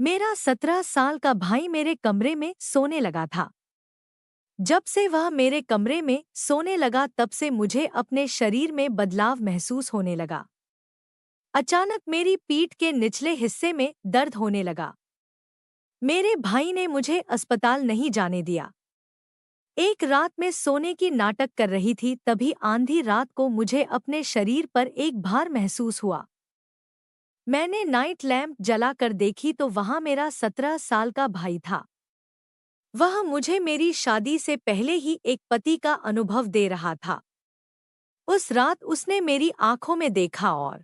मेरा 17 साल का भाई मेरे कमरे में सोने लगा था। जब से वह मेरे कमरे में सोने लगा तब से मुझे अपने शरीर में बदलाव महसूस होने लगा। अचानक मेरी पीठ के निचले हिस्से में दर्द होने लगा। मेरे भाई ने मुझे अस्पताल नहीं जाने दिया। एक रात में सोने की नाटक कर रही थी, तभी आंधी रात को मुझे अपने शरीर पर एक भार महसूस हुआ। मैंने नाइट लैंप जलाकर देखी तो वहां मेरा 17 साल का भाई था। वह मुझे मेरी शादी से पहले ही एक पति का अनुभव दे रहा था। उस रात उसने मेरी आंखों में देखा और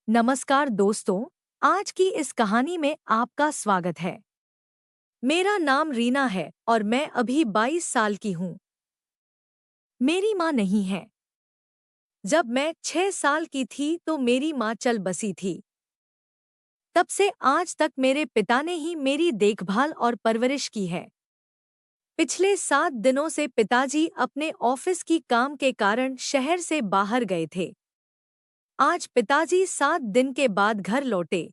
नमस्कार दोस्तों, आज की इस कहानी में आपका स्वागत है। मेरा नाम रीना है और मैं अभी 22 साल की हूँ। मेरी माँ नहीं है। जब मैं 6 साल की थी तो मेरी माँ चल बसी थी। तब से आज तक मेरे पिता ने ही मेरी देखभाल और परवरिश की है। पिछले 7 दिनों से पिताजी अपने ऑफिस की काम के कारण शहर से बाहर गए थे। आज पिताजी 7 दिन के बाद घर लौटे।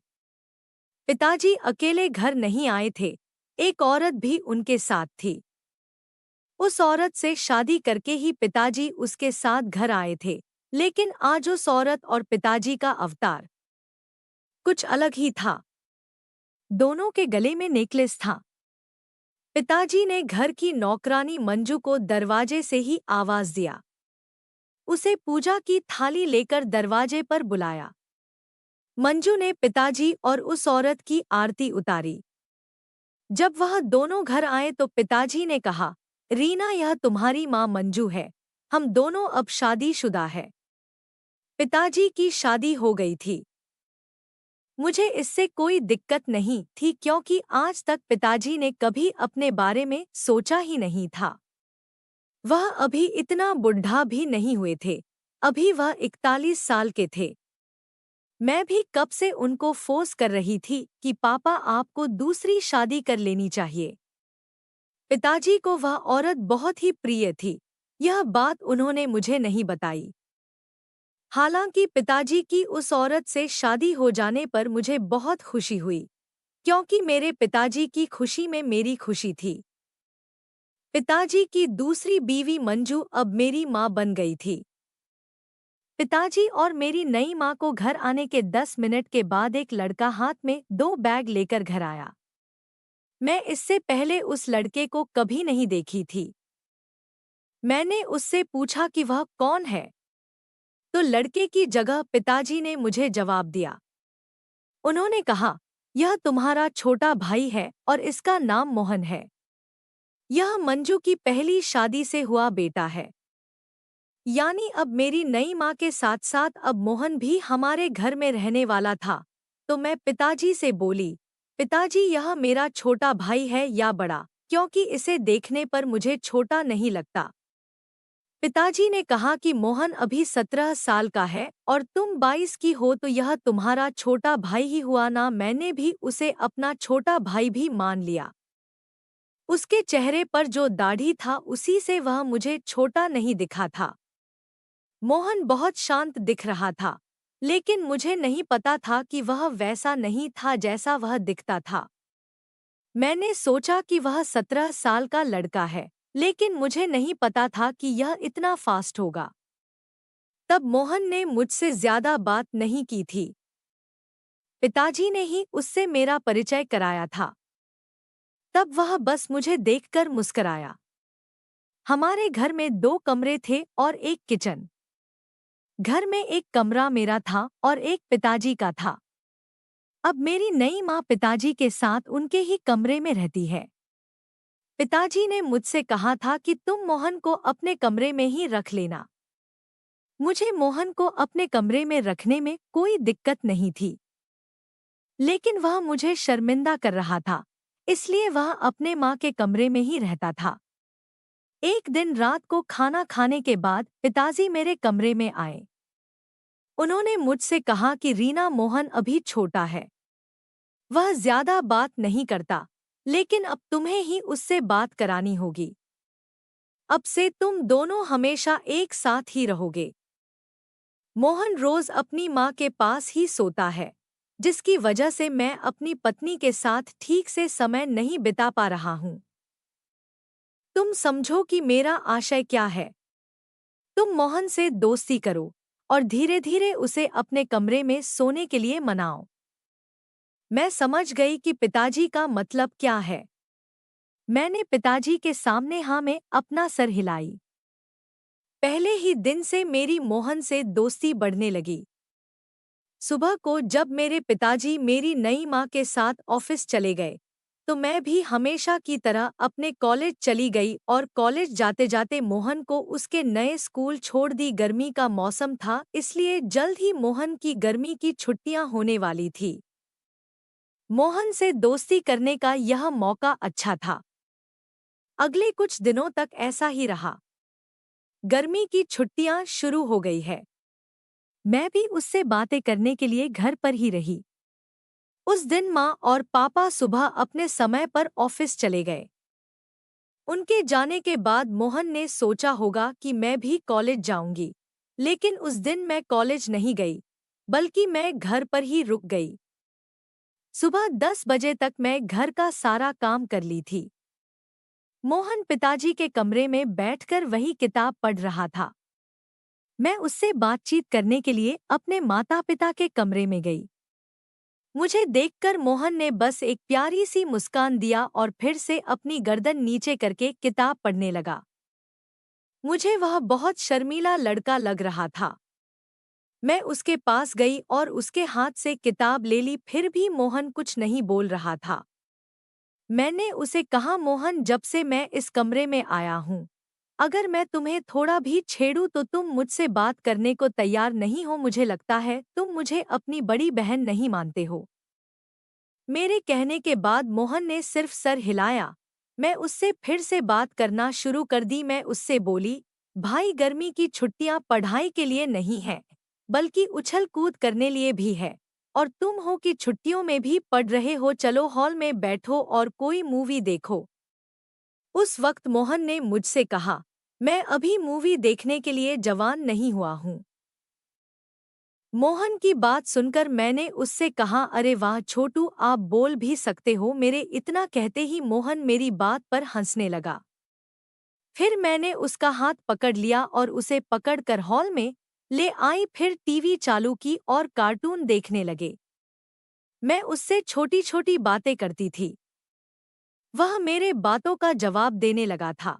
पिताजी अकेले घर नहीं आए थे, एक औरत भी उनके साथ थी। उस औरत से शादी करके ही पिताजी उसके साथ घर आए थे, लेकिन आज उस औरत और पिताजी का अवतार कुछ अलग ही था। दोनों के गले में नेकलेस था। पिताजी ने घर की नौकरानी मंजू को दरवाजे से ही आवाज दिया। उसे पूजा की थाली लेकर दरवाजे पर बुलाया। मंजू ने पिताजी और उस औरत की आरती उतारी। जब वह दोनों घर आए तो पिताजी ने कहा, रीना, यह तुम्हारी माँ मंजू है। हम दोनों अब शादीशुदा है। पिताजी की शादी हो गई थी। मुझे इससे कोई दिक्कत नहीं थी क्योंकि आज तक पिताजी ने कभी अपने बारे में सोचा ही नहीं था। वह अभी इतना बुढ़ा भी नहीं हुए थे। अभी वह 41 साल के थे। मैं भी कब से उनको फोर्स कर रही थी कि पापा, आपको दूसरी शादी कर लेनी चाहिए। पिताजी को वह औरत बहुत ही प्रिय थी। यह बात उन्होंने मुझे नहीं बताई। हालांकि पिताजी की उस औरत से शादी हो जाने पर मुझे बहुत खुशी हुई, क्योंकि मेरे पिताजी की खुशी में मेरी खुशी थी। पिताजी की दूसरी बीवी मंजू अब मेरी माँ बन गई थी। पिताजी और मेरी नई माँ को घर आने के 10 मिनट के बाद एक लड़का हाथ में 2 बैग लेकर घर आया। मैं इससे पहले उस लड़के को कभी नहीं देखी थी। मैंने उससे पूछा कि वह कौन है, तो लड़के की जगह पिताजी ने मुझे जवाब दिया। उन्होंने कहा, यह तुम्हारा छोटा भाई है और इसका नाम मोहन है। यह मंजू की पहली शादी से हुआ बेटा है। यानी अब मेरी नई माँ के साथ साथ अब मोहन भी हमारे घर में रहने वाला था। तो मैं पिताजी से बोली, पिताजी, यह मेरा छोटा भाई है या बड़ा, क्योंकि इसे देखने पर मुझे छोटा नहीं लगता। पिताजी ने कहा कि मोहन अभी 17 साल का है और तुम 22 की हो, तो यह तुम्हारा छोटा भाई ही हुआ ना। मैंने भी उसे अपना छोटा भाई भी मान लिया। उसके चेहरे पर जो दाढ़ी था उसी से वह मुझे छोटा नहीं दिखा था। मोहन बहुत शांत दिख रहा था, लेकिन मुझे नहीं पता था कि वह वैसा नहीं था जैसा वह दिखता था। मैंने सोचा कि वह 17 साल का लड़का है, लेकिन मुझे नहीं पता था कि यह इतना फास्ट होगा। तब मोहन ने मुझसे ज्यादा बात नहीं की थी। पिताजी ने ही उससे मेरा परिचय कराया था। तब वह बस मुझे देखकर मुस्कराया। हमारे घर में 2 कमरे थे और एक किचन। घर में एक कमरा मेरा था और एक पिताजी का था। अब मेरी नई माँ पिताजी के साथ उनके ही कमरे में रहती है। पिताजी ने मुझसे कहा था कि तुम मोहन को अपने कमरे में ही रख लेना। मुझे मोहन को अपने कमरे में रखने में कोई दिक्कत नहीं थी, लेकिन वह मुझे शर्मिंदा कर रहा था, इसलिए वह अपने माँ के कमरे में ही रहता था। एक दिन रात को खाना खाने के बाद पिताजी मेरे कमरे में आए। उन्होंने मुझसे कहा कि रीना, मोहन अभी छोटा है, वह ज्यादा बात नहीं करता, लेकिन अब तुम्हें ही उससे बात करानी होगी। अब से तुम दोनों हमेशा एक साथ ही रहोगे। मोहन रोज अपनी माँ के पास ही सोता है। जिसकी वजह से मैं अपनी पत्नी के साथ ठीक से समय नहीं बिता पा रहा हूँ। तुम समझो कि मेरा आशय क्या है। तुम मोहन से दोस्ती करो और धीरे धीरे उसे अपने कमरे में सोने के लिए मनाओ। मैं समझ गई कि पिताजी का मतलब क्या है। मैंने पिताजी के सामने हाँ में अपना सर हिलाई। पहले ही दिन से मेरी मोहन से दोस्ती बढ़ने लगी। सुबह को जब मेरे पिताजी मेरी नई माँ के साथ ऑफिस चले गए, तो मैं भी हमेशा की तरह अपने कॉलेज चली गई और कॉलेज जाते जाते मोहन को उसके नए स्कूल छोड़ दी। गर्मी का मौसम था, इसलिए जल्द ही मोहन की गर्मी की छुट्टियां होने वाली थी। मोहन से दोस्ती करने का यह मौका अच्छा था। अगले कुछ दिनों तक ऐसा ही रहा। गर्मी की छुट्टियां शुरू हो गई है। मैं भी उससे बातें करने के लिए घर पर ही रही। उस दिन माँ और पापा सुबह अपने समय पर ऑफिस चले गए। उनके जाने के बाद मोहन ने सोचा होगा कि मैं भी कॉलेज जाऊंगी, लेकिन उस दिन मैं कॉलेज नहीं गई, बल्कि मैं घर पर ही रुक गई। सुबह 10 बजे तक मैं घर का सारा काम कर ली थी। मोहन पिताजी के कमरे में बैठकर वही किताब पढ़ रहा था। मैं उससे बातचीत करने के लिए अपने माता पिता के कमरे में गई। मुझे देखकर मोहन ने बस एक प्यारी सी मुस्कान दिया और फिर से अपनी गर्दन नीचे करके किताब पढ़ने लगा। मुझे वह बहुत शर्मीला लड़का लग रहा था। मैं उसके पास गई और उसके हाथ से किताब ले ली, फिर भी मोहन कुछ नहीं बोल रहा था। मैंने उसे कहा, मोहन, जब से मैं इस कमरे में आया हूँ, अगर मैं तुम्हें थोड़ा भी छेड़ूं तो तुम मुझसे बात करने को तैयार नहीं हो। मुझे लगता है तुम मुझे अपनी बड़ी बहन नहीं मानते हो। मेरे कहने के बाद मोहन ने सिर्फ सर हिलाया। मैं उससे फिर से बात करना शुरू कर दी। मैं उससे बोली, भाई, गर्मी की छुट्टियां पढ़ाई के लिए नहीं है, बल्कि उछल कूद करने लिए भी है। और तुम हो कि छुट्टियों में भी पढ़ रहे हो। चलो हॉल में बैठो और कोई मूवी देखो। उस वक्त मोहन ने मुझसे कहा, मैं अभी मूवी देखने के लिए जवान नहीं हुआ हूँ। मोहन की बात सुनकर मैंने उससे कहा, अरे वाह छोटू, आप बोल भी सकते हो। मेरे इतना कहते ही मोहन मेरी बात पर हंसने लगा। फिर मैंने उसका हाथ पकड़ लिया और उसे पकड़कर हॉल में ले आई। फिर टीवी चालू की और कार्टून देखने लगे। मैं उससे छोटी छोटी बातें करती थी। वह मेरे बातों का जवाब देने लगा था।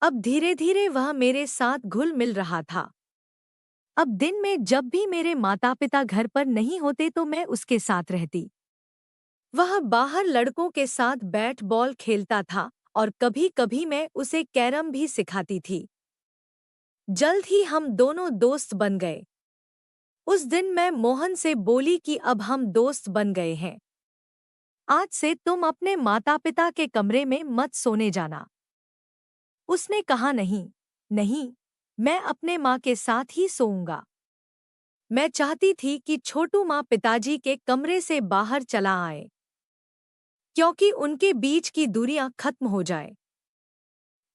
अब धीरे धीरे वह मेरे साथ घुल मिल रहा था। अब दिन में जब भी मेरे माता पिता घर पर नहीं होते तो मैं उसके साथ रहती। वह बाहर लड़कों के साथ बैट बॉल खेलता था और कभी कभी मैं उसे कैरम भी सिखाती थी। जल्द ही हम दोनों दोस्त बन गए। उस दिन मैं मोहन से बोली कि अब हम दोस्त बन गए हैं। आज से तुम अपने माता पिता के कमरे में मत सोने जाना। उसने कहा, नहीं नहीं, मैं अपने माँ के साथ ही सोऊंगा। मैं चाहती थी कि छोटू माँ पिताजी के कमरे से बाहर चला आए, क्योंकि उनके बीच की दूरियां खत्म हो जाए।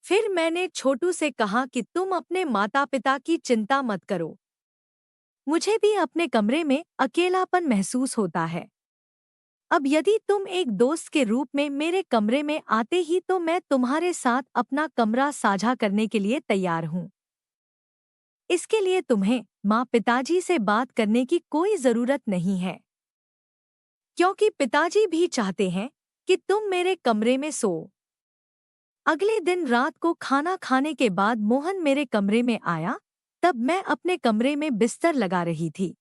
फिर मैंने छोटू से कहा कि तुम अपने माता पिता की चिंता मत करो। मुझे भी अपने कमरे में अकेलापन महसूस होता है। अब यदि तुम एक दोस्त के रूप में मेरे कमरे में आते ही तो मैं तुम्हारे साथ अपना कमरा साझा करने के लिए तैयार हूँ। इसके लिए तुम्हें माँ पिताजी से बात करने की कोई जरूरत नहीं है, क्योंकि पिताजी भी चाहते हैं कि तुम मेरे कमरे में सो। अगले दिन रात को खाना खाने के बाद मोहन मेरे कमरे में आया। तब मैं अपने कमरे में बिस्तर लगा रही थी।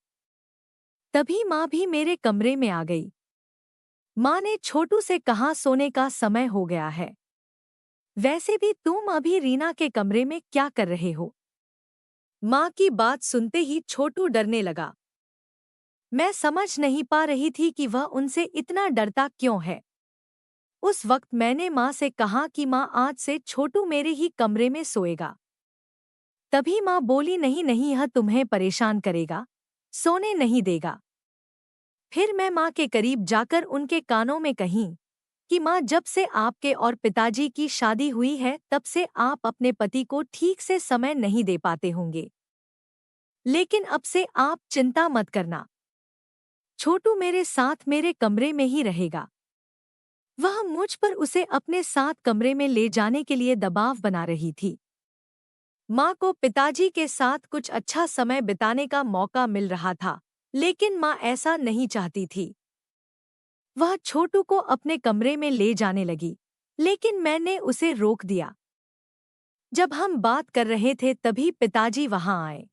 तभी माँ भी मेरे कमरे में आ गई। माँ ने छोटू से कहा, सोने का समय हो गया है। वैसे भी तुम अभी रीना के कमरे में क्या कर रहे हो? माँ की बात सुनते ही छोटू डरने लगा। मैं समझ नहीं पा रही थी कि वह उनसे इतना डरता क्यों है। उस वक्त मैंने माँ से कहा कि माँ, आज से छोटू मेरे ही कमरे में सोएगा। तभी माँ बोली, नहीं नहीं, यह तुम्हें परेशान करेगा, सोने नहीं देगा। फिर मैं माँ के करीब जाकर उनके कानों में कही कि माँ, जब से आपके और पिताजी की शादी हुई है तब से आप अपने पति को ठीक से समय नहीं दे पाते होंगे, लेकिन अब से आप चिंता मत करना। छोटू मेरे साथ मेरे कमरे में ही रहेगा। वह मुझ पर उसे अपने साथ कमरे में ले जाने के लिए दबाव बना रही थी। माँ को पिताजी के साथ कुछ अच्छा समय बिताने का मौका मिल रहा था, लेकिन माँ ऐसा नहीं चाहती थी। वह छोटू को अपने कमरे में ले जाने लगी, लेकिन मैंने उसे रोक दिया। जब हम बात कर रहे थे तभी पिताजी वहां आए।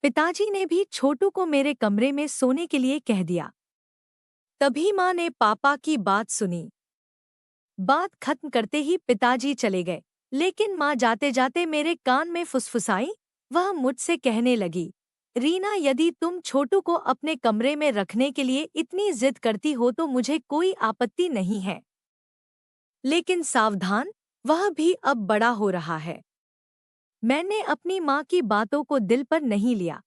पिताजी ने भी छोटू को मेरे कमरे में सोने के लिए कह दिया। तभी माँ ने पापा की बात सुनी। बात खत्म करते ही पिताजी चले गए, लेकिन माँ जाते जाते मेरे कान में फुसफुसाई। वह मुझसे कहने लगी, रीना, यदि तुम छोटू को अपने कमरे में रखने के लिए इतनी जिद करती हो तो मुझे कोई आपत्ति नहीं है। लेकिन सावधान, वह भी अब बड़ा हो रहा है। मैंने अपनी माँ की बातों को दिल पर नहीं लिया।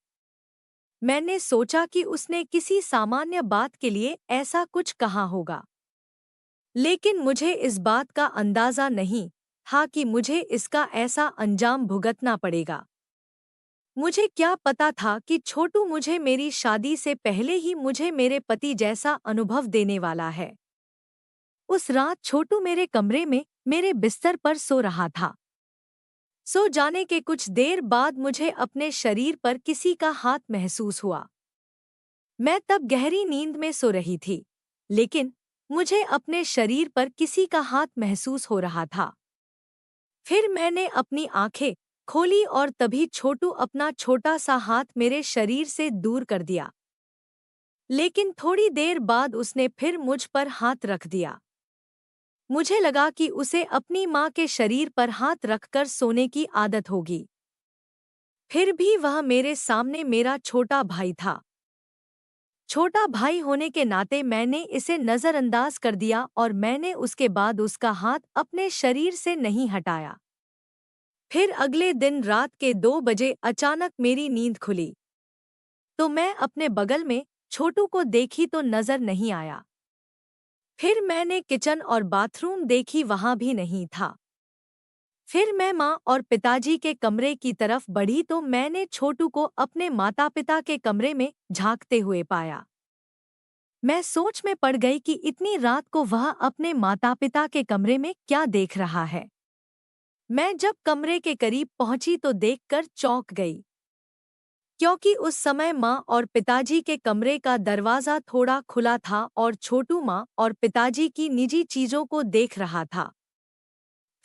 मैंने सोचा कि उसने किसी सामान्य बात के लिए ऐसा कुछ कहा होगा, लेकिन मुझे इस बात का अंदाजा नहीं था कि मुझे इसका ऐसा अंजाम भुगतना पड़ेगा। मुझे क्या पता था कि छोटू मुझे मेरी शादी से पहले ही मुझे मेरे पति जैसा अनुभव देने वाला है। उस रात छोटू मेरे कमरे में मेरे बिस्तर पर सो रहा था। सो जाने के कुछ देर बाद मुझे अपने शरीर पर किसी का हाथ महसूस हुआ। मैं तब गहरी नींद में सो रही थी, लेकिन मुझे अपने शरीर पर किसी का हाथ महसूस हो रहा था। फिर मैंने अपनी आंखें खोली और तभी छोटू अपना छोटा सा हाथ मेरे शरीर से दूर कर दिया। लेकिन थोड़ी देर बाद उसने फिर मुझ पर हाथ रख दिया। मुझे लगा कि उसे अपनी माँ के शरीर पर हाथ रखकर सोने की आदत होगी। फिर भी वह मेरे सामने मेरा छोटा भाई था। छोटा भाई होने के नाते मैंने इसे नज़रअंदाज कर दिया और मैंने उसके बाद उसका हाथ अपने शरीर से नहीं हटाया। फिर अगले दिन रात के 2 बजे अचानक मेरी नींद खुली, तो मैं अपने बगल में छोटू को देखी तो नजर नहीं आया। फिर मैंने किचन और बाथरूम देखी, वहां भी नहीं था। फिर मैं माँ और पिताजी के कमरे की तरफ बढ़ी तो मैंने छोटू को अपने माता पिता के कमरे में झांकते हुए पाया। मैं सोच में पड़ गई कि इतनी रात को वह अपने माता पिता के कमरे में क्या देख रहा है। मैं जब कमरे के करीब पहुंची तो देखकर चौंक गई, क्योंकि उस समय माँ और पिताजी के कमरे का दरवाज़ा थोड़ा खुला था और छोटू माँ और पिताजी की निजी चीज़ों को देख रहा था।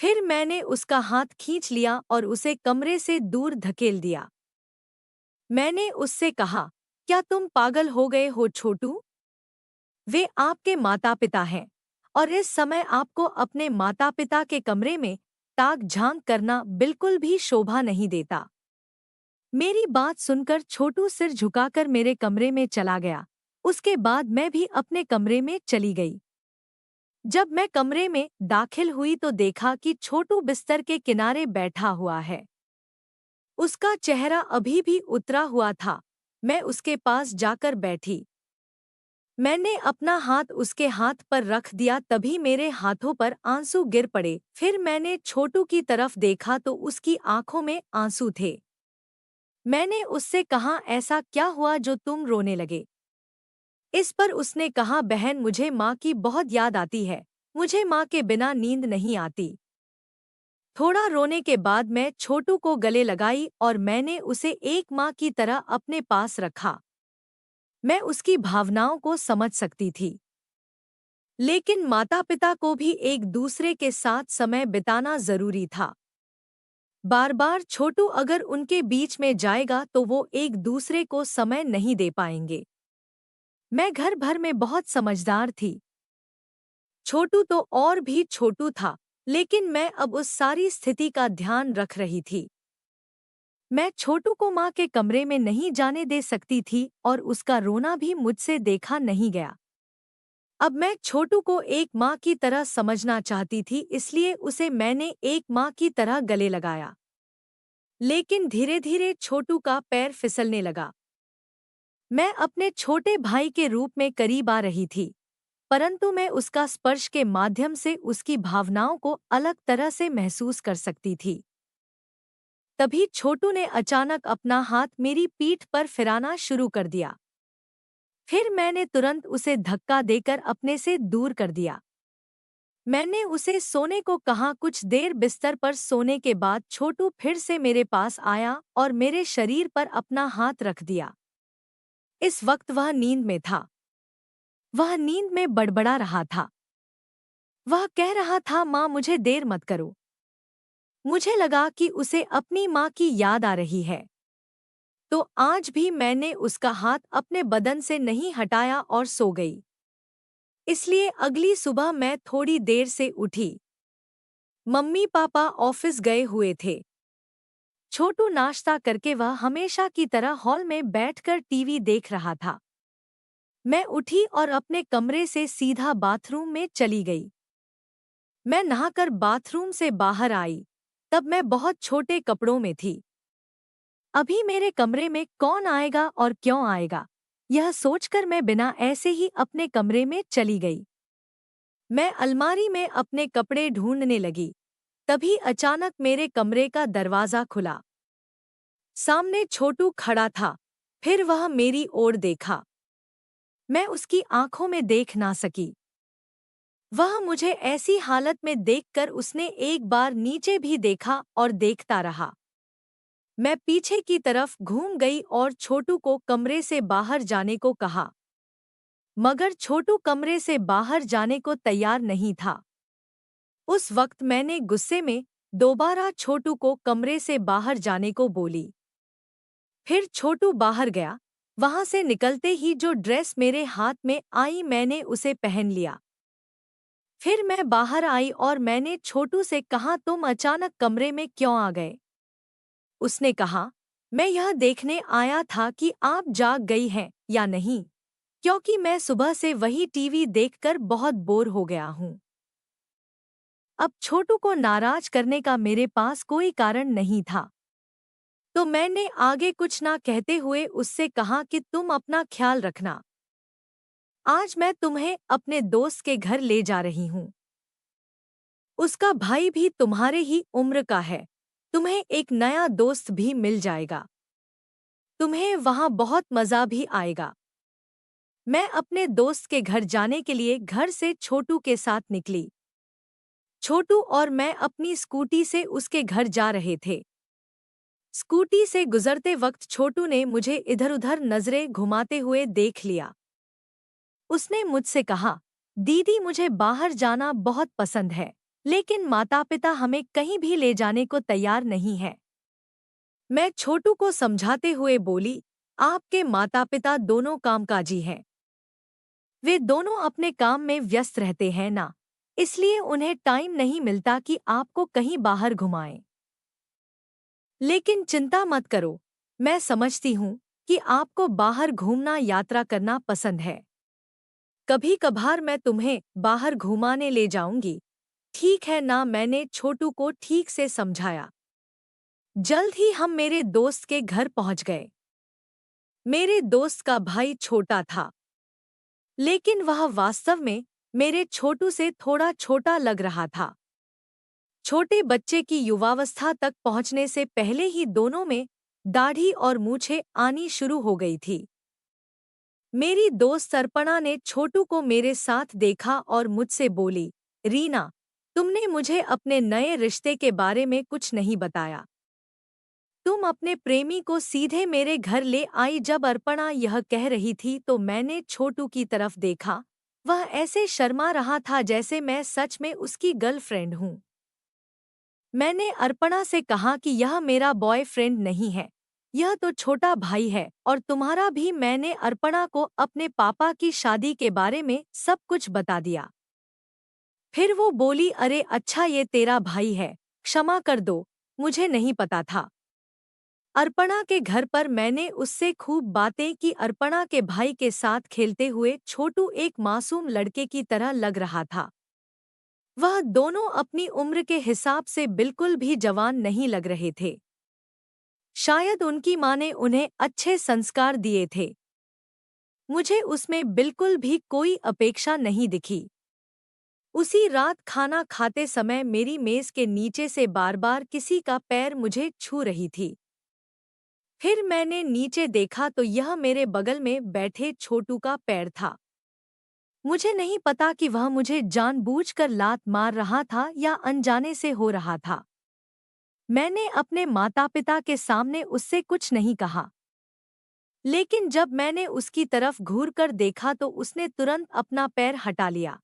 फिर मैंने उसका हाथ खींच लिया और उसे कमरे से दूर धकेल दिया। मैंने उससे कहा, क्या तुम पागल हो गए हो छोटू? वे आपके माता पिता हैं और इस समय आपको अपने माता पिता के कमरे में ताक झांक करना बिल्कुल भी शोभा नहीं देता। मेरी बात सुनकर छोटू सिर झुकाकर मेरे कमरे में चला गया। उसके बाद मैं भी अपने कमरे में चली गई। जब मैं कमरे में दाखिल हुई तो देखा कि छोटू बिस्तर के किनारे बैठा हुआ है। उसका चेहरा अभी भी उतरा हुआ था। मैं उसके पास जाकर बैठी। मैंने अपना हाथ उसके हाथ पर रख दिया, तभी मेरे हाथों पर आंसू गिर पड़े। फिर मैंने छोटू की तरफ देखा तो उसकी आंखों में आंसू थे। मैंने उससे कहा, ऐसा क्या हुआ जो तुम रोने लगे? इस पर उसने कहा, बहन, मुझे माँ की बहुत याद आती है। मुझे माँ के बिना नींद नहीं आती। थोड़ा रोने के बाद मैं छोटू को गले लगाई और मैंने उसे एक माँ की तरह अपने पास रखा। मैं उसकी भावनाओं को समझ सकती थी, लेकिन माता पिता को भी एक दूसरे के साथ समय बिताना जरूरी था। बार बार छोटू अगर उनके बीच में जाएगा तो वो एक दूसरे को समय नहीं दे पाएंगे। मैं घर भर में बहुत समझदार थी। छोटू तो और भी छोटू था, लेकिन मैं अब उस सारी स्थिति का ध्यान रख रही थी। मैं छोटू को माँ के कमरे में नहीं जाने दे सकती थी और उसका रोना भी मुझसे देखा नहीं गया। अब मैं छोटू को एक माँ की तरह समझना चाहती थी, इसलिए उसे मैंने एक माँ की तरह गले लगाया। लेकिन धीरे धीरे छोटू का पैर फिसलने लगा। मैं अपने छोटे भाई के रूप में करीब आ रही थी, परंतु मैं उसका स्पर्श के माध्यम से उसकी भावनाओं को अलग तरह से महसूस कर सकती थी। तभी छोटू ने अचानक अपना हाथ मेरी पीठ पर फिराना शुरू कर दिया। फिर मैंने तुरंत उसे धक्का देकर अपने से दूर कर दिया। मैंने उसे सोने को कहा। कुछ देर बिस्तर पर सोने के बाद छोटू फिर से मेरे पास आया और मेरे शरीर पर अपना हाथ रख दिया। इस वक्त वह नींद में था। वह नींद में बड़बड़ा रहा था। वह कह रहा था, माँ मुझे देर मत करो। मुझे लगा कि उसे अपनी माँ की याद आ रही है। तो आज भी मैंने उसका हाथ अपने बदन से नहीं हटाया और सो गई। इसलिए अगली सुबह मैं थोड़ी देर से उठी। मम्मी पापा ऑफिस गए हुए थे। छोटू नाश्ता करके वह हमेशा की तरह हॉल में बैठकर टीवी देख रहा था। मैं उठी और अपने कमरे से सीधा बाथरूम में चली गई। मैं नहाकर बाथरूम से बाहर आई। तब मैं बहुत छोटे कपड़ों में थी। अभी मेरे कमरे में कौन आएगा और क्यों आएगा, यह सोचकर मैं बिना ऐसे ही अपने कमरे में चली गई। मैं अलमारी में अपने कपड़े ढूंढने लगी। तभी अचानक मेरे कमरे का दरवाजा खुला। सामने छोटू खड़ा था। फिर वह मेरी ओर देखा। मैं उसकी आंखों में देख ना सकी। वह मुझे ऐसी हालत में देखकर उसने एक बार नीचे भी देखा और देखता रहा। मैं पीछे की तरफ घूम गई और छोटू को कमरे से बाहर जाने को कहा, मगर छोटू कमरे से बाहर जाने को तैयार नहीं था। उस वक्त मैंने गुस्से में दोबारा छोटू को कमरे से बाहर जाने को बोली। फिर छोटू बाहर गया। वहां से निकलते ही जो ड्रेस मेरे हाथ में आई मैंने उसे पहन लिया। फिर मैं बाहर आई और मैंने छोटू से कहा, तुम अचानक कमरे में क्यों आ गए? उसने कहा, मैं यह देखने आया था कि आप जाग गई हैं या नहीं, क्योंकि मैं सुबह से वही टीवी देखकर बहुत बोर हो गया हूँ। अब छोटू को नाराज करने का मेरे पास कोई कारण नहीं था। तो मैंने आगे कुछ ना कहते हुए उससे कहा कि तुम अपना ख्याल रखना। आज मैं तुम्हें अपने दोस्त के घर ले जा रही हूँ। उसका भाई भी तुम्हारे ही उम्र का है। तुम्हें एक नया दोस्त भी मिल जाएगा। तुम्हें वहाँ बहुत मज़ा भी आएगा। मैं अपने दोस्त के घर जाने के लिए घर से छोटू के साथ निकली। छोटू और मैं अपनी स्कूटी से उसके घर जा रहे थे। स्कूटी से गुजरते वक्त छोटू ने मुझे इधर-उधर नजरें घुमाते हुए देख लिया। उसने मुझसे कहा, दीदी मुझे बाहर जाना बहुत पसंद है, लेकिन माता-पिता हमें कहीं भी ले जाने को तैयार नहीं है। मैं छोटू को समझाते हुए बोली, आपके माता-पिता दोनों कामकाजी हैं। वे दोनों अपने काम में व्यस्त रहते हैं ना, इसलिए उन्हें टाइम नहीं मिलता कि आपको कहीं बाहर घुमाएं। लेकिन चिंता मत करो, मैं समझती हूँ कि आपको बाहर घूमना यात्रा करना पसंद है। कभी कभार मैं तुम्हें बाहर घुमाने ले जाऊंगी, ठीक है ना? मैंने छोटू को ठीक से समझाया। जल्द ही हम मेरे दोस्त के घर पहुंच गए। मेरे दोस्त का भाई छोटा था, लेकिन वह वास्तव में मेरे छोटू से थोड़ा छोटा लग रहा था। छोटे बच्चे की युवावस्था तक पहुंचने से पहले ही दोनों में दाढ़ी और मूछें आनी शुरू हो गई थी। मेरी दोस्त अर्पणा ने छोटू को मेरे साथ देखा और मुझसे बोली, रीना, तुमने मुझे अपने नए रिश्ते के बारे में कुछ नहीं बताया। तुम अपने प्रेमी को सीधे मेरे घर ले आई। जब अर्पणा यह कह रही थी तो मैंने छोटू की तरफ देखा। वह ऐसे शर्मा रहा था जैसे मैं सच में उसकी गर्लफ्रेंड हूँ। मैंने अर्पणा से कहा कि यह मेरा बॉयफ्रेंड नहीं है, यह तो छोटा भाई है और तुम्हारा भी। मैंने अर्पणा को अपने पापा की शादी के बारे में सब कुछ बता दिया। फिर वो बोली, अरे अच्छा, ये तेरा भाई है, क्षमा कर दो, मुझे नहीं पता था। अर्पणा के घर पर मैंने उससे खूब बातें की। अर्पणा के भाई के साथ खेलते हुए छोटू एक मासूम लड़के की तरह लग रहा था। वह दोनों अपनी उम्र के हिसाब से बिल्कुल भी जवान नहीं लग रहे थे। शायद उनकी माँ ने उन्हें अच्छे संस्कार दिए थे। मुझे उसमें बिल्कुल भी कोई अपेक्षा नहीं दिखी। उसी रात खाना खाते समय मेरी मेज के नीचे से बार-बार किसी का पैर मुझे छू रही थी। फिर मैंने नीचे देखा तो यह मेरे बगल में बैठे छोटू का पैर था। मुझे नहीं पता कि वह मुझे जानबूझकर लात मार रहा था या अनजाने से हो रहा था। मैंने अपने माता-पिता के सामने उससे कुछ नहीं कहा, लेकिन जब मैंने उसकी तरफ घूरकर देखा तो उसने तुरंत अपना पैर हटा लिया।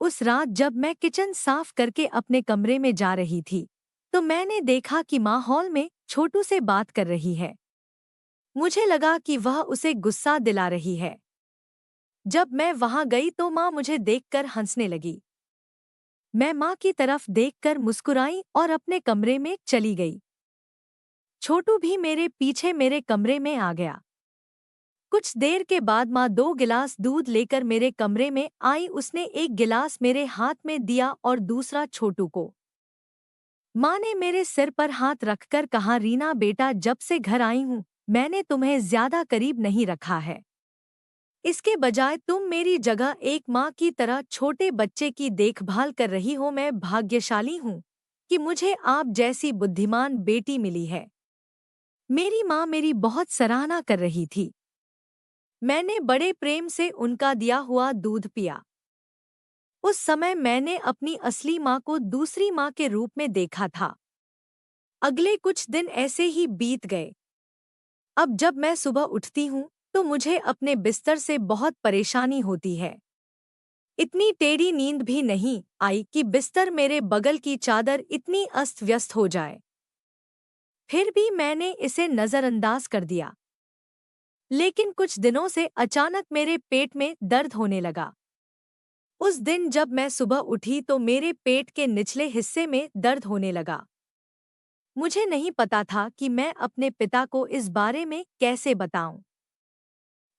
उस रात जब मैं किचन साफ करके अपने कमरे में जा रही थी, तो मैंने देखा कि माँ हॉल में छोटू से बात कर रही है। मुझे लगा कि वह उसे गुस्सा दिला रही है। जब मैं वहां गई तो माँ मुझे देखकर हंसने लगी। मैं माँ की तरफ देखकर मुस्कुराई और अपने कमरे में चली गई। छोटू भी मेरे पीछे मेरे कमरे में आ गया। कुछ देर के बाद माँ 2 गिलास दूध लेकर मेरे कमरे में आई। उसने एक गिलास मेरे हाथ में दिया और दूसरा छोटू को। माँ ने मेरे सिर पर हाथ रखकर कहा, रीना बेटा, जब से घर आई हूँ मैंने तुम्हें ज्यादा करीब नहीं रखा है। इसके बजाय तुम मेरी जगह एक माँ की तरह छोटे बच्चे की देखभाल कर रही हो। मैं भाग्यशाली हूँ कि मुझे आप जैसी बुद्धिमान बेटी मिली है। मेरी माँ मेरी बहुत सराहना कर रही थी। मैंने बड़े प्रेम से उनका दिया हुआ दूध पिया। उस समय मैंने अपनी असली माँ को दूसरी माँ के रूप में देखा था। अगले कुछ दिन ऐसे ही बीत गए। अब जब मैं सुबह उठती हूँ तो मुझे अपने बिस्तर से बहुत परेशानी होती है। इतनी टेढ़ी नींद भी नहीं आई कि बिस्तर मेरे बगल की चादर इतनी अस्त व्यस्त हो जाए। फिर भी मैंने इसे नजरअंदाज कर दिया। लेकिन कुछ दिनों से अचानक मेरे पेट में दर्द होने लगा। उस दिन जब मैं सुबह उठी तो मेरे पेट के निचले हिस्से में दर्द होने लगा। मुझे नहीं पता था कि मैं अपने पिता को इस बारे में कैसे बताऊं।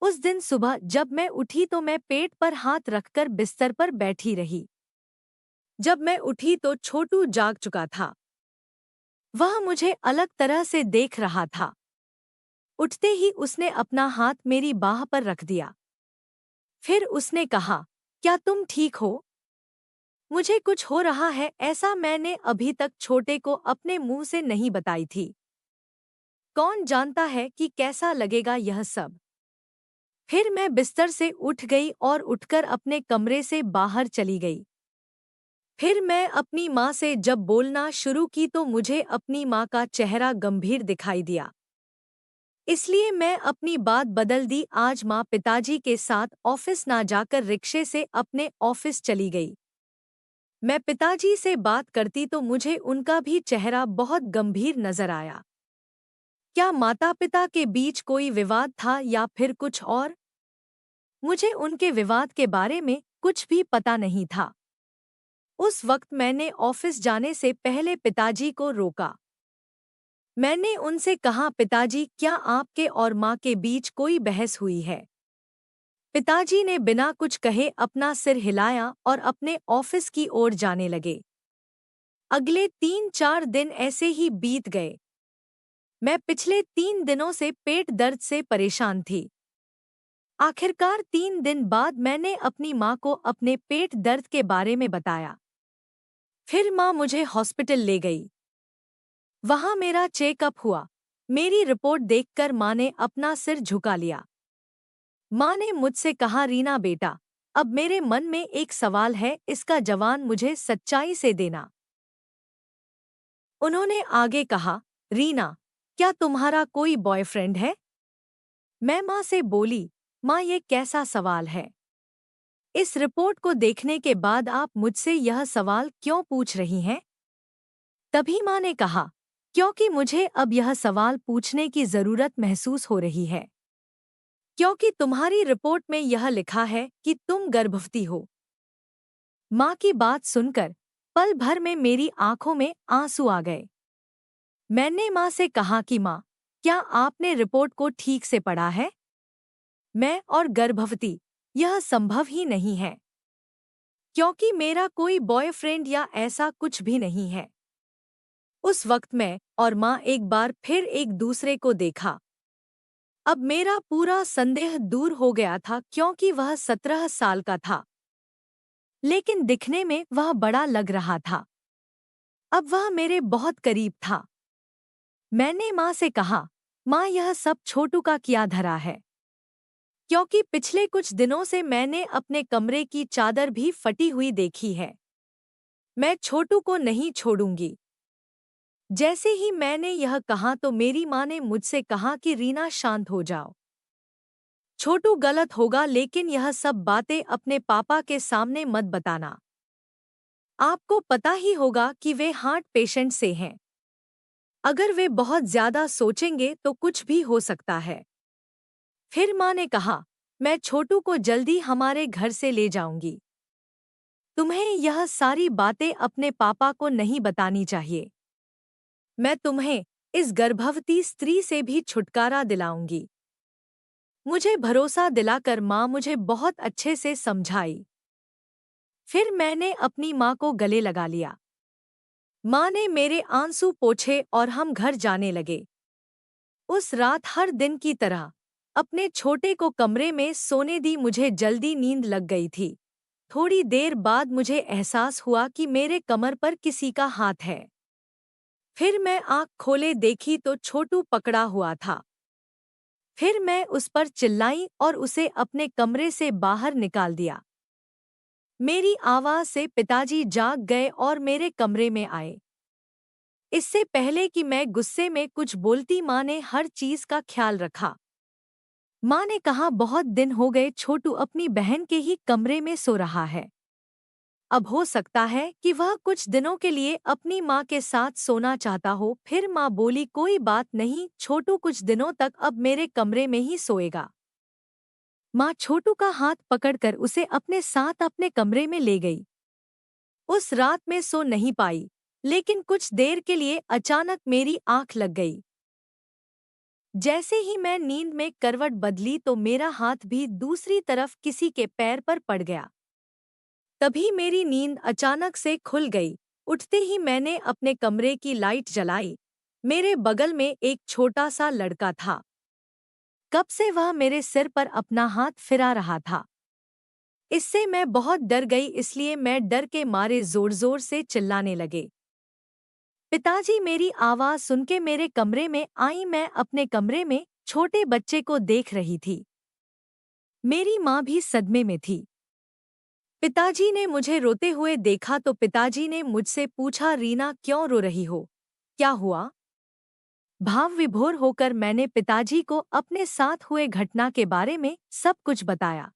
उस दिन सुबह जब मैं उठी तो मैं पेट पर हाथ रखकर बिस्तर पर बैठी रही। जब मैं उठी तो छोटू जाग चुका था। वह मुझे अलग तरह से देख रहा था। उठते ही उसने अपना हाथ मेरी बाह पर रख दिया। फिर उसने कहा, क्या तुम ठीक हो? मुझे कुछ हो रहा है ऐसा मैंने अभी तक छोटे को अपने मुंह से नहीं बताई थी। कौन जानता है कि कैसा लगेगा यह सब। फिर मैं बिस्तर से उठ गई और उठकर अपने कमरे से बाहर चली गई। फिर मैं अपनी माँ से जब बोलना शुरू की तो मुझे अपनी माँ का चेहरा गंभीर दिखाई दिया। इसलिए मैं अपनी बात बदल दी। आज माँ पिताजी के साथ ऑफिस ना जाकर रिक्शे से अपने ऑफिस चली गई। मैं पिताजी से बात करती तो मुझे उनका भी चेहरा बहुत गंभीर नजर आया। क्या माता-पिता के बीच कोई विवाद था या फिर कुछ और? मुझे उनके विवाद के बारे में कुछ भी पता नहीं था। उस वक्त मैंने ऑफिस जाने से पहले पिताजी को रोका। मैंने उनसे कहा, पिताजी, क्या आपके और माँ के बीच कोई बहस हुई है? पिताजी ने बिना कुछ कहे अपना सिर हिलाया और अपने ऑफिस की ओर जाने लगे। अगले 3-4 दिन ऐसे ही बीत गए। मैं पिछले 3 दिनों से पेट दर्द से परेशान थी। आखिरकार 3 दिन बाद मैंने अपनी माँ को अपने पेट दर्द के बारे में बताया। फिर माँ मुझे हॉस्पिटल ले गई। वहाँ मेरा चेकअप हुआ। मेरी रिपोर्ट देखकर माँ ने अपना सिर झुका लिया। माँ ने मुझसे कहा, रीना बेटा, अब मेरे मन में एक सवाल है, इसका जवाब मुझे सच्चाई से देना। उन्होंने आगे कहा, रीना, क्या तुम्हारा कोई बॉयफ्रेंड है? मैं माँ से बोली, माँ ये कैसा सवाल है? इस रिपोर्ट को देखने के बाद आप मुझसे यह सवाल क्यों पूछ रही हैं? तभी माँ ने कहा, क्योंकि मुझे अब यह सवाल पूछने की जरूरत महसूस हो रही है। क्योंकि तुम्हारी रिपोर्ट में यह लिखा है कि तुम गर्भवती हो। माँ की बात सुनकर पल भर में मेरी आंखों में आंसू आ गए। मैंने माँ से कहा कि माँ, क्या आपने रिपोर्ट को ठीक से पढ़ा है? मैं और गर्भवती, यह संभव ही नहीं है। क्योंकि मेरा कोई बॉयफ्रेंड या ऐसा कुछ भी नहीं है। उस वक्त मैं और माँ एक बार फिर एक दूसरे को देखा। अब मेरा पूरा संदेह दूर हो गया था क्योंकि वह 17 साल का था। लेकिन दिखने में वह बड़ा लग रहा था। अब वह मेरे बहुत करीब था। मैंने माँ से कहा, माँ, यह सब छोटू का किया धरा है, क्योंकि पिछले कुछ दिनों से मैंने अपने कमरे की चादर भी फटी हुई देखी है। मैं छोटू को नहीं छोड़ूंगी। जैसे ही मैंने यह कहा तो मेरी माँ ने मुझसे कहा कि रीना, शांत हो जाओ। छोटू गलत होगा, लेकिन यह सब बातें अपने पापा के सामने मत बताना। आपको पता ही होगा कि वे हार्ट पेशेंट से हैं। अगर वे बहुत ज्यादा सोचेंगे तो कुछ भी हो सकता है। फिर माँ ने कहा, मैं छोटू को जल्दी हमारे घर से ले जाऊंगी। तुम्हें यह सारी बातें अपने पापा को नहीं बतानी चाहिए। मैं तुम्हें इस गर्भवती स्त्री से भी छुटकारा दिलाऊंगी। मुझे भरोसा दिलाकर माँ मुझे बहुत अच्छे से समझाई। फिर मैंने अपनी माँ को गले लगा लिया। माँ ने मेरे आंसू पोंछे और हम घर जाने लगे। उस रात हर दिन की तरह अपने छोटे को कमरे में सोने दी। मुझे जल्दी नींद लग गई थी। थोड़ी देर बाद मुझे एहसास हुआ कि मेरे कमर पर किसी का हाथ है। फिर मैं आँख खोले देखी तो छोटू पकड़ा हुआ था। फिर मैं उस पर चिल्लाई और उसे अपने कमरे से बाहर निकाल दिया। मेरी आवाज़ से पिताजी जाग गए और मेरे कमरे में आए। इससे पहले कि मैं गुस्से में कुछ बोलती, माँ ने हर चीज़ का ख्याल रखा। माँ ने कहा, बहुत दिन हो गए छोटू अपनी बहन के ही कमरे में सो रहा है। अब हो सकता है कि वह कुछ दिनों के लिए अपनी माँ के साथ सोना चाहता हो। फिर माँ बोली, कोई बात नहीं, छोटू कुछ दिनों तक अब मेरे कमरे में ही सोएगा। माँ छोटू का हाथ पकड़कर उसे अपने साथ अपने कमरे में ले गई। उस रात में सो नहीं पाई, लेकिन कुछ देर के लिए अचानक मेरी आंख लग गई। जैसे ही मैं नींद में करवट बदली तो मेरा हाथ भी दूसरी तरफ किसी के पैर पर पड़ गया। तभी मेरी नींद अचानक से खुल गई। उठते ही मैंने अपने कमरे की लाइट जलाई। मेरे बगल में एक छोटा सा लड़का था। कब से वह मेरे सिर पर अपना हाथ फिरा रहा था। इससे मैं बहुत डर गई, इसलिए मैं डर के मारे जोर-जोर से चिल्लाने लगे। पिताजी मेरी आवाज़ सुनके मेरे कमरे में आई। मैं अपने कमरे में छोटे बच्चे को देख रही थी। मेरी माँ भी सदमे में थी। पिताजी ने मुझे रोते हुए देखा तो पिताजी ने मुझसे पूछा, रीना, क्यों रो रही हो? क्या हुआ? भाव विभोर होकर मैंने पिताजी को अपने साथ हुए घटना के बारे में सब कुछ बताया।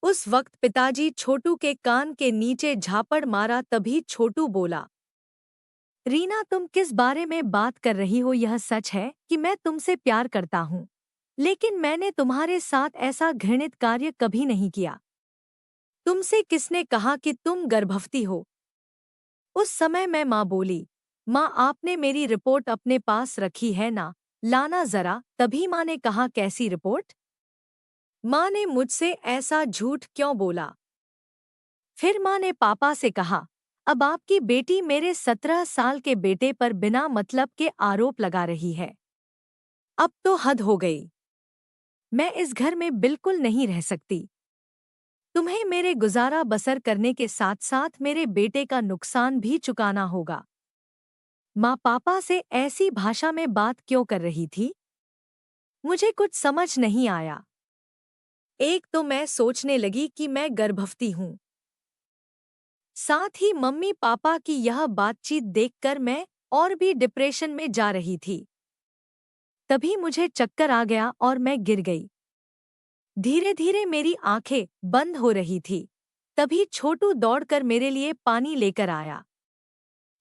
उस वक्त पिताजी छोटू के कान के नीचे झापड़ मारा। तभी छोटू बोला, रीना, तुम किस बारे में बात कर रही हो? यह सच है कि मैं तुमसे प्यार करता हूँ, लेकिन मैंने तुम्हारे साथ ऐसा घृणित कार्य कभी नहीं किया। तुमसे किसने कहा कि तुम गर्भवती हो? उस समय मैं माँ बोली, माँ, आपने मेरी रिपोर्ट अपने पास रखी है ना, लाना जरा। तभी माँ ने कहा, कैसी रिपोर्ट? माँ ने मुझसे ऐसा झूठ क्यों बोला? फिर माँ ने पापा से कहा, अब आपकी बेटी मेरे 17 साल के बेटे पर बिना मतलब के आरोप लगा रही है। अब तो हद हो गई। मैं इस घर में बिल्कुल नहीं रह सकती। तुम्हें मेरे गुजारा बसर करने के साथ साथ मेरे बेटे का नुकसान भी चुकाना होगा। माँ पापा से ऐसी भाषा में बात क्यों कर रही थी? मुझे कुछ समझ नहीं आया। एक तो मैं सोचने लगी कि मैं गर्भवती हूँ। साथ ही मम्मी पापा की यह बातचीत देखकर मैं और भी डिप्रेशन में जा रही थी। तभी मुझे चक्कर आ गया और मैं गिर गई। धीरे धीरे मेरी आंखें बंद हो रही थी। तभी छोटू दौड़कर मेरे लिए पानी लेकर आया।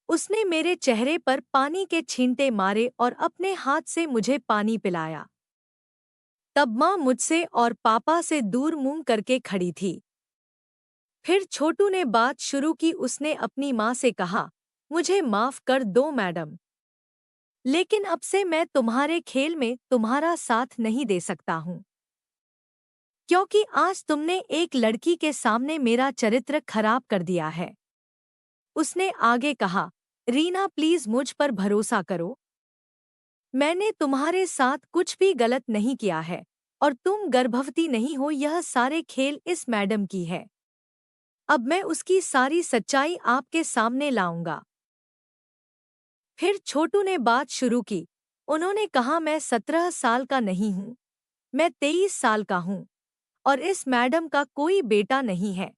उसने मेरे चेहरे पर पानी के छींटे मारे और अपने हाथ से मुझे पानी पिलाया। तब माँ मुझसे और पापा से दूर मुंह करके खड़ी थी। फिर छोटू ने बात शुरू की। उसने अपनी माँ से कहा, मुझे माफ कर दो मैडम, लेकिन अब से मैं तुम्हारे खेल में तुम्हारा साथ नहीं दे सकता हूँ, क्योंकि आज तुमने एक लड़की के सामने मेरा चरित्र खराब कर दिया है। उसने आगे कहा, रीना, प्लीज मुझ पर भरोसा करो। मैंने तुम्हारे साथ कुछ भी गलत नहीं किया है और तुम गर्भवती नहीं हो। यह सारे खेल इस मैडम की है। अब मैं उसकी सारी सच्चाई आपके सामने लाऊंगा। फिर छोटू ने बात शुरू की। उन्होंने कहा, मैं 17 साल का नहीं हूँ, मैं 23 साल का हूँ और इस मैडम का कोई बेटा नहीं है।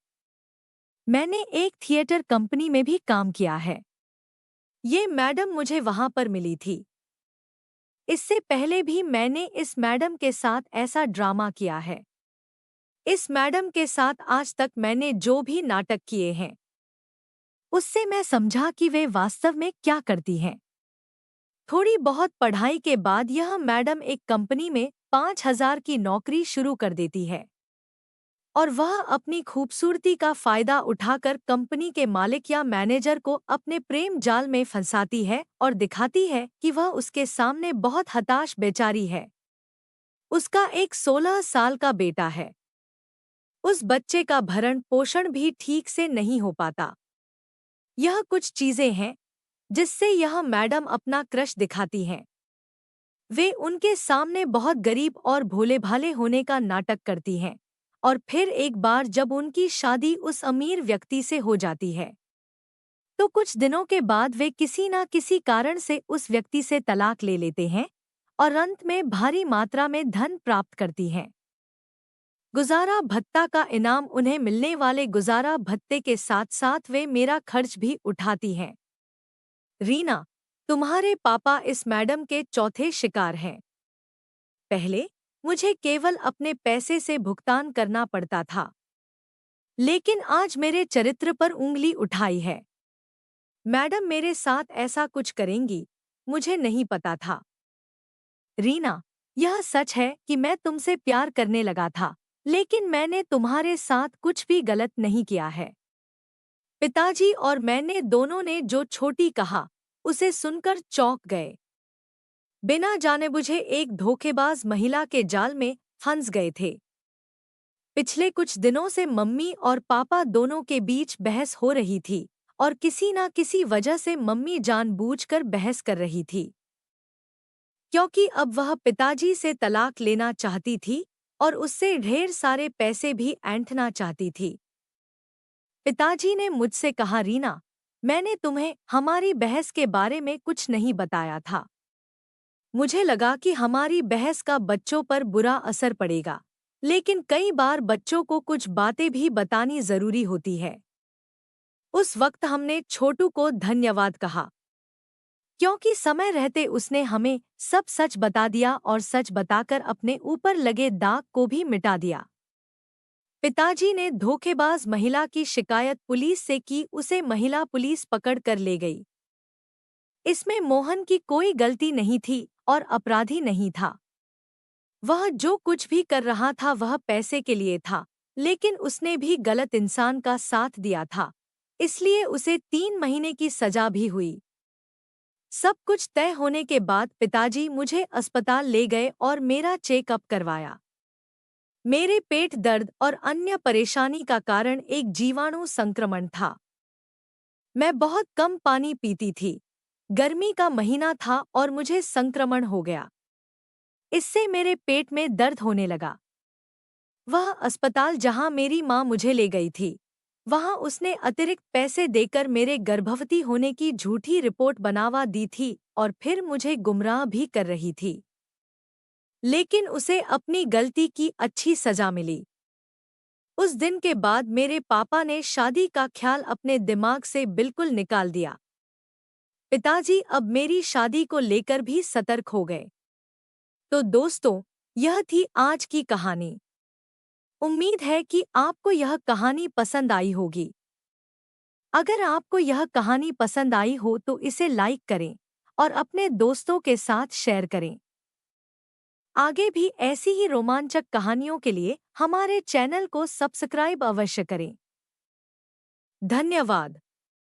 मैंने एक थिएटर कंपनी में भी काम किया है। ये मैडम मुझे वहां पर मिली थी। इससे पहले भी मैंने इस मैडम के साथ ऐसा ड्रामा किया है। इस मैडम के साथ आज तक मैंने जो भी नाटक किए हैं, उससे मैं समझा कि वे वास्तव में क्या करती हैं। थोड़ी बहुत पढ़ाई के बाद यह मैडम एक कंपनी में 5,000 की नौकरी शुरू कर देती है और वह अपनी खूबसूरती का फायदा उठाकर कंपनी के मालिक या मैनेजर को अपने प्रेम जाल में फंसाती है और दिखाती है कि वह उसके सामने बहुत हताश बेचारी है। उसका एक 16 साल का बेटा है। उस बच्चे का भरण पोषण भी ठीक से नहीं हो पाता। यह कुछ चीजें हैं जिससे यह मैडम अपना क्रश दिखाती हैं। वे उनके सामने बहुत गरीब और भोले भाले होने का नाटक करती हैं और फिर एक बार जब उनकी शादी उस अमीर व्यक्ति से हो जाती है तो कुछ दिनों के बाद वे किसी न किसी कारण से उस व्यक्ति से तलाक ले लेते हैं और अंत में भारी मात्रा में धन प्राप्त करती हैं। गुजारा भत्ता का इनाम उन्हें मिलने वाले गुजारा भत्ते के साथ साथ वे मेरा खर्च भी उठाती हैं। रीना, तुम्हारे पापा इस मैडम के चौथे शिकार हैं। पहले मुझे केवल अपने पैसे से भुगतान करना पड़ता था, लेकिन आज मेरे चरित्र पर उंगली उठाई है। मैडम मेरे साथ ऐसा कुछ करेंगी, मुझे नहीं पता था। रीना, यह सच है कि मैं तुमसे प्यार करने लगा था, लेकिन मैंने तुम्हारे साथ कुछ भी गलत नहीं किया है। पिताजी और मैंने दोनों ने जो छोटी कहा, उसे सुनकर चौंक गए। बिना जाने बुझे एक धोखेबाज महिला के जाल में फंस गए थे। पिछले कुछ दिनों से मम्मी और पापा दोनों के बीच बहस हो रही थी और किसी न किसी वजह से मम्मी जानबूझकर बहस कर रही थी, क्योंकि अब वह पिताजी से तलाक लेना चाहती थी और उससे ढेर सारे पैसे भी ऐंठना चाहती थी। पिताजी ने मुझसे कहा, रीना, मैंने तुम्हें हमारी बहस के बारे में कुछ नहीं बताया था। मुझे लगा कि हमारी बहस का बच्चों पर बुरा असर पड़ेगा, लेकिन कई बार बच्चों को कुछ बातें भी बतानी जरूरी होती है। उस वक्त हमने छोटू को धन्यवाद कहा, क्योंकि समय रहते उसने हमें सब सच बता दिया और सच बताकर अपने ऊपर लगे दाग को भी मिटा दिया। पिताजी ने धोखेबाज महिला की शिकायत पुलिस से की, उसे महिला पुलिस पकड़ कर ले गई। इसमें मोहन की कोई गलती नहीं थी और अपराधी नहीं था। वह जो कुछ भी कर रहा था वह पैसे के लिए था, लेकिन उसने भी गलत इंसान का साथ दिया था, इसलिए उसे 3 महीने की सजा भी हुई। सब कुछ तय होने के बाद पिताजी मुझे अस्पताल ले गए और मेरा चेकअप करवाया। मेरे पेट दर्द और अन्य परेशानी का कारण एक जीवाणु संक्रमण था। मैं बहुत कम पानी पीती थी। गर्मी का महीना था और मुझे संक्रमण हो गया। इससे मेरे पेट में दर्द होने लगा। वह अस्पताल जहां मेरी मां मुझे ले गई थी, वहां उसने अतिरिक्त पैसे देकर मेरे गर्भवती होने की झूठी रिपोर्ट बनावा दी थी और फिर मुझे गुमराह भी कर रही थी। लेकिन उसे अपनी गलती की अच्छी सजा मिली। उस दिन के बाद मेरे पापा ने शादी का ख्याल अपने दिमाग से बिल्कुल निकाल दिया। पिताजी अब मेरी शादी को लेकर भी सतर्क हो गए। तो दोस्तों, यह थी आज की कहानी। उम्मीद है कि आपको यह कहानी पसंद आई होगी। अगर आपको यह कहानी पसंद आई हो तो इसे लाइक करें और अपने दोस्तों के साथ शेयर करें। आगे भी ऐसी ही रोमांचक कहानियों के लिए हमारे चैनल को सब्सक्राइब अवश्य करें। धन्यवाद।